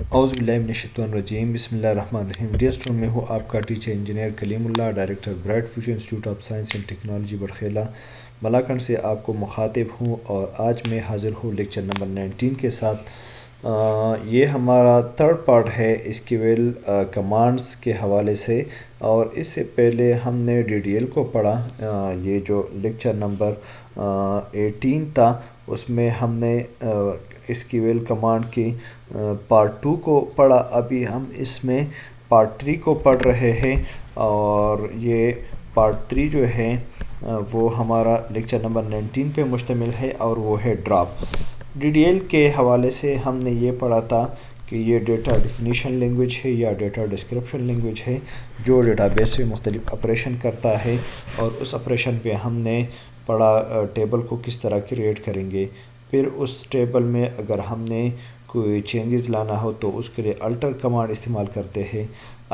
اعوذ باللہ من الشیطان الرجیم، بسم اللہ الرحمن الرحیم۔ ڈیئر اسٹوڈنٹ، میں ہوں آپ کا teacher engineer Kalim Ullah, director bright future institute of science and technology Batkhela Malakand سے آپ کو مخاطب ہوں، اور آج میں حاضر ہوں لیکچر نمبر 19 کے ساتھ۔ یہ ہمارا تھرڈ پارٹ ہے اسکیول کمانڈز کے حوالے سے، اور اس سے پہلے ہم نے ڈی ڈی ایل کو پڑھا۔ یہ جو لیکچر نمبر 18 تھا، اس میں ہم نے اسکیول کمانڈ کی پارٹ 2 کو پڑھا۔ ابھی ہم اس میں پارٹ 3 کو پڑھ رہے ہیں، اور یہ پارٹ 3 جو ہے وہ ہمارا لیکچر نمبر 19 پہ مشتمل ہے، اور وہ ہے ڈراپ۔ ڈی ڈی ایل کے حوالے سے ہم نے یہ پڑھا تھا کہ یہ ڈیٹا ڈیفینیشن لینگویج ہے یا ڈیٹا ڈسکرپشن لینگویج ہے، جو ڈیٹا بیس میں مختلف آپریشن کرتا ہے، اور اس آپریشن پہ ہم نے پڑھا ٹیبل کو کس طرح کریٹ کریں گے۔ پھر اس ٹیبل میں اگر ہم نے کوئی چینجز لانا ہو تو اس کے لیے الٹر کمانڈ استعمال کرتے ہیں۔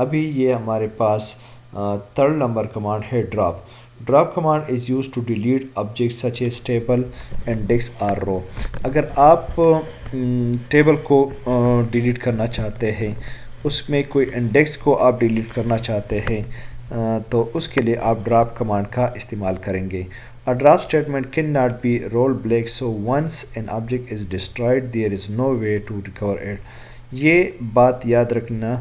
ابھی یہ ہمارے پاس تھرڈ نمبر کمانڈ ہے drop. Drop command is used to delete object such as table, index اور رو۔ اگر آپ ٹیبل کو ڈیلیٹ کرنا چاہتے ہیں، اس میں کوئی انڈیکس کو آپ ڈیلیٹ کرنا چاہتے ہیں، تو اس کے لیے آپ ڈراپ کمانڈ کا استعمال کریں گے۔ A drop statement cannot be roll back, so once an object is destroyed, there is no way to recover it. یہ بات یاد رکھنا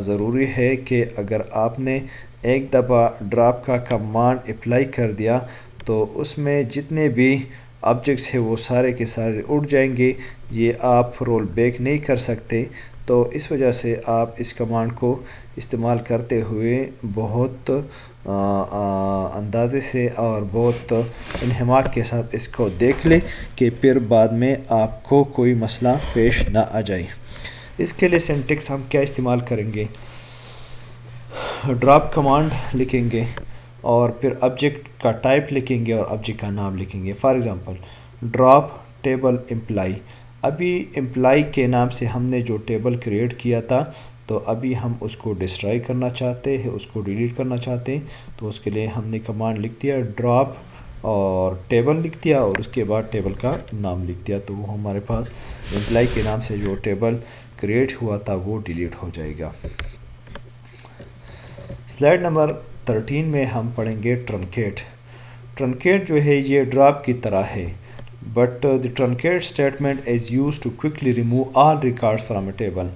ضروری ہے کہ اگر آپ نے ایک دفعہ ڈراپ کا کمانڈ اپلائی کر دیا تو اس میں جتنے بھی آبجیکٹس ہیں وہ سارے کے سارے اڑ جائیں گے، یہ آپ رول بیک نہیں کر سکتے۔ تو اس وجہ سے آپ اس کمانڈ کو استعمال کرتے ہوئے بہت اندازے سے اور بہت انہماک کے ساتھ اس کو دیکھ لیں کہ پھر بعد میں آپ کو کوئی مسئلہ پیش نہ آ جائے۔ اس کے لیے سینٹیکس ہم کیا استعمال کریں گے؟ ڈراپ کمانڈ لکھیں گے، اور پھر آبجیکٹ کا ٹائپ لکھیں گے اور آبجیکٹ کا نام لکھیں گے۔ For example drop table employee. ابھی امپلائی کے نام سے ہم نے جو ٹیبل کریٹ کیا تھا، تو ابھی ہم اس کو ڈسٹرائی کرنا چاہتے ہیں، اس کو ڈیلیٹ کرنا چاہتے ہیں، تو اس کے لیے ہم نے کمانڈ لکھ دیا ڈراپ اور ٹیبل لکھ دیا، اور اس کے بعد ٹیبل کا نام لکھ دیا، تو وہ ہمارے پاس امپلائی کے نام سے جو ٹیبل کریٹ ہوا تھا وہ ڈیلیٹ ہو جائے گا۔ سلائیڈ نمبر 13 میں ہم پڑھیں گے ٹرنکیٹ۔ ٹرنکیٹ جو ہے یہ ڈراپ کی طرح ہے، but the truncate statement is used to quickly remove all records from a table.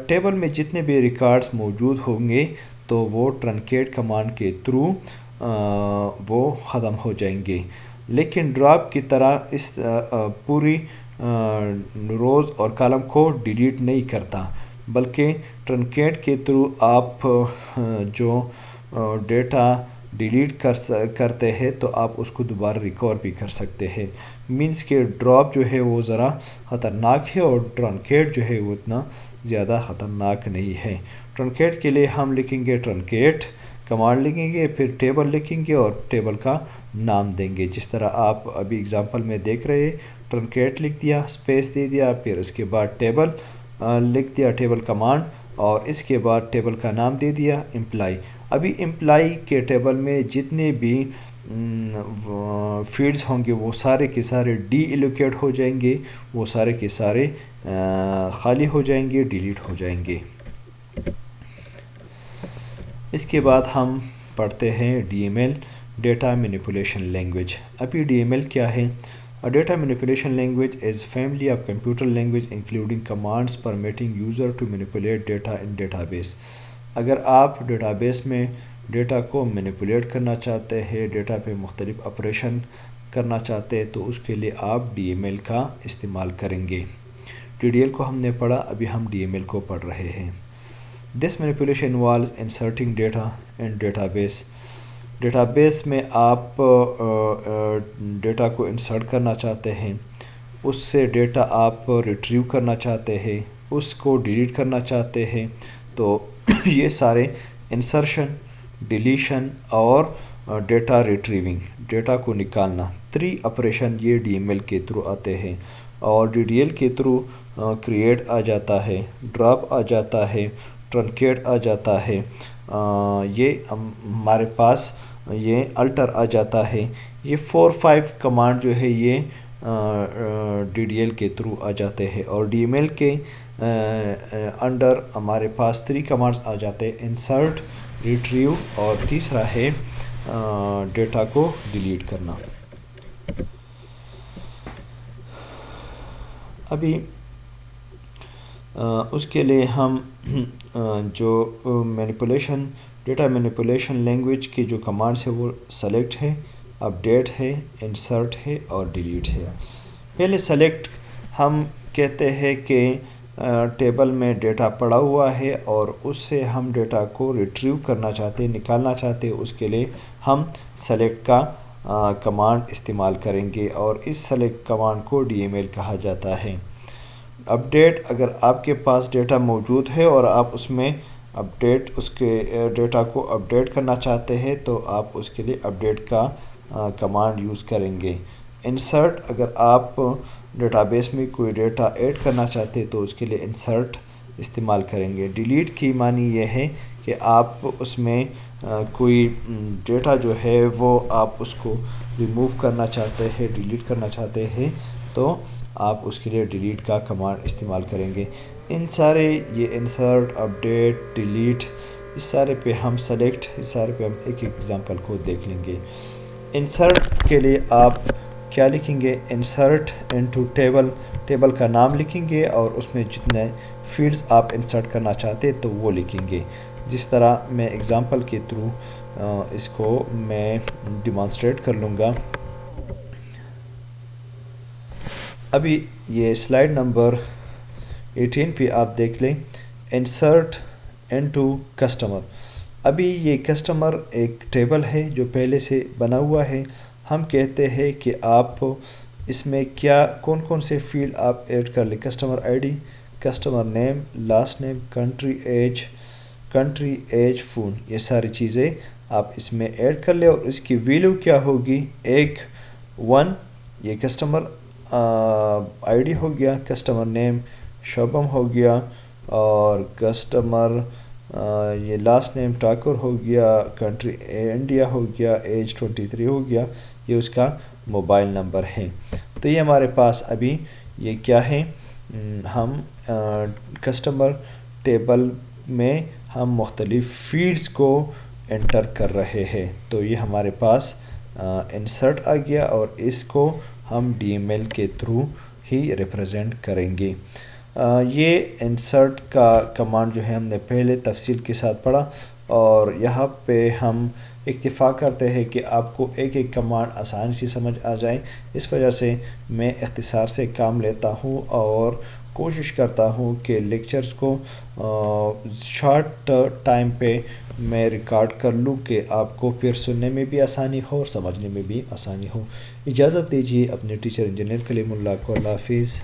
Table میں جتنے بھی ریکارڈز موجود ہوں گے تو وہ ٹرنکیٹ کمانڈ کے تھرو وہ ختم ہو جائیں گے، لیکن ڈراپ کی طرح اس پوری روز اور کالم کو ڈیلیٹ نہیں کرتا، بلکہ ٹرنکیٹ کے تھرو آپ جو ڈیٹا ڈیلیٹ کرتے ہیں تو آپ اس کو دوبارہ ریکور بھی کر سکتے ہیں۔ مینس کہ ڈراپ جو ہے وہ ذرا خطرناک ہے، اور ٹرنکیٹ جو ہے وہ اتنا زیادہ خطرناک نہیں ہے۔ ٹرنکیٹ کے لیے ہم لکھیں گے ٹرنکیٹ کمانڈ لکھیں گے، پھر ٹیبل لکھیں گے اور ٹیبل کا نام دیں گے، جس طرح آپ ابھی اگزامپل میں دیکھ رہے ہیں۔ ٹرنکیٹ لکھ دیا، اسپیس دے دیا، پھر اس کے بعد ٹیبل لکھ دیا، ٹیبل کمانڈ، اور اس کے بعد ٹیبل کا نام دے دیا امپلائی۔ ابھی امپلائی کے ٹیبل میں جتنے بھی فیلڈز ہوں گے وہ سارے کے سارے ڈی ایلوکیٹ ہو جائیں گے، وہ سارے کے سارے خالی ہو جائیں گے، ڈیلیٹ ہو جائیں گے۔ اس کے بعد ہم پڑھتے ہیں D M L, data manipulation language. ابھی ڈی ایم ایل کیا ہے؟ A data manipulation language is family of computer language including commands permitting user to manipulate data in database۔ اگر آپ ڈیٹا بیس میں ڈیٹا کو مینیپولیٹ کرنا چاہتے ہیں، ڈیٹا پہ مختلف آپریشن کرنا چاہتے ہیں، تو اس کے لیے آپ ڈی ایم ایل کا استعمال کریں گے۔ ڈی ڈی ایل کو ہم نے پڑھا، ابھی ہم ڈی ایم ایل کو پڑھ رہے ہیں۔ This manipulation involves inserting data in database۔ Data base میں آپ ڈیٹا کو انسرٹ کرنا چاہتے ہیں، اس سے ڈیٹا آپ ریٹریو کرنا چاہتے ہیں، اس کو ڈیلیٹ کرنا چاہتے ہیں، تو یہ سارے انسرشن، ڈیلیشن اور ڈیٹا ریٹریونگ، ڈیٹا کو نکالنا، 3 آپریشن یہ ڈی ایم ایل کے تھرو آتے ہیں، اور ڈی ڈی ایل کے تھرو کریٹ آ جاتا ہے، ڈراپ آ جاتا ہے، ٹرنکیٹ آ جاتا ہے، یہ ہمارے پاس یہ الٹر آ جاتا ہے۔ یہ 4-5 کمانڈ جو ہے یہ ڈی ڈی ایل کے تھرو آ جاتے ہیں، اور ڈی ایم ایل کے انڈر ہمارے پاس 3 کمانڈز آ جاتے ہیں، انسرٹ، ریٹریو اور تیسرا ہے ڈیٹا کو ڈیلیٹ کرنا۔ ابھی اس کے لیے ہم جو مینیپولیشن ڈیٹا مینیپولیشن لینگویج کی جو کمانڈس ہے وہ سلیکٹ ہے، اپڈیٹ ہے، انسرٹ ہے اور ڈیلیٹ ہے۔ پہلے سلیکٹ ہم کہتے ہیں کہ ٹیبل میں ڈیٹا پڑا ہوا ہے اور اس سے ہم ڈیٹا کو ریٹریو کرنا چاہتے ہیں، نکالنا چاہتے ہیں، اس کے لیے ہم سلیکٹ کا کمانڈ استعمال کریں گے اور اس سلیکٹ کمانڈ کو DML کہا جاتا ہے۔ اپڈیٹ، اگر آپ کے پاس ڈیٹا موجود ہے اور آپ اس میں اس کے ڈیٹا کو اپڈیٹ کرنا چاہتے ہیں تو آپ اس کے لیے اپڈیٹ کا کمانڈ یوز کریں گے۔ انسرٹ، اگر آپ ڈیٹا بیس میں کوئی ڈیٹا ایڈ کرنا چاہتے ہیں تو اس کے لیے انسرٹ استعمال کریں گے۔ ڈیلیٹ کی معنی یہ ہے کہ آپ اس میں کوئی ڈیٹا جو ہے وہ آپ اس کو ریموو کرنا چاہتے ہیں، ڈیلیٹ کرنا چاہتے ہیں تو آپ اس کے لیے ڈیلیٹ کا کمانڈ استعمال کریں گے۔ ان سارے یہ انسرٹ، اپڈیٹ، ڈیلیٹ، اس سارے پہ ہم سلیکٹ، اس سارے پہ ہم ایک ایگزامپل کو دیکھ لیں گے۔ انسرٹ کے لیے آپ کیا لکھیں گے؟ انسرٹ انٹو ٹیبل، ٹیبل کا نام لکھیں گے اور اس میں جتنے فیلڈز آپ انسرٹ کرنا چاہتے تو وہ لکھیں گے۔ جس طرح میں ایگزامپل کے تھرو اس کو میں ڈیمانسٹریٹ کر لوں گا۔ ابھی یہ سلائیڈ نمبر 18 پہ آپ دیکھ لیں، انسرٹ انٹو کسٹمر۔ ابھی یہ کسٹمر ایک ٹیبل ہے جو پہلے سے بنا ہوا ہے۔ ہم کہتے ہیں کہ آپ اس میں کون کون سے فیلڈ آپ ایڈ کر لیں؟ Customer ID، customer name, last name, country, age, phone, یہ ساری چیزیں آپ اس میں ایڈ کر لیں اور اس کی ویلیو کیا ہوگی؟ 1، یہ کسٹمر ID ہو گیا، کسٹمر نیم شبم ہو گیا اور کسٹمر یہ لاسٹ نیم ٹاکر ہو گیا، کنٹری انڈیا ہو گیا، ایج 23 ہو گیا، یہ اس کا موبائل نمبر ہے۔ تو یہ ہمارے پاس ابھی یہ کیا ہے؟ ہم کسٹمر ٹیبل میں ہم مختلف فیلڈز کو انٹر کر رہے ہیں، تو یہ ہمارے پاس انسرٹ آ گیا اور اس کو ہم DML کے تھرو ہی ریپرزینٹ کریں گے۔ یہ انسرٹ کا کمانڈ جو ہے ہم نے پہلے تفصیل کے ساتھ پڑھا اور یہاں پہ ہم اکتفا کرتے ہیں کہ آپ کو ایک ایک کمانڈ آسانی سے سمجھ آ جائے، اس وجہ سے میں اختصار سے کام لیتا ہوں اور کوشش کرتا ہوں کہ لیکچرز کو شارٹ ٹائم پہ میں ریکارڈ کر لوں کہ آپ کو پھر سننے میں بھی آسانی ہو اور سمجھنے میں بھی آسانی ہو۔ اجازت دیجیے اپنے ٹیچر انجینئر کلیم اللہ کو۔ اللہ حافظ۔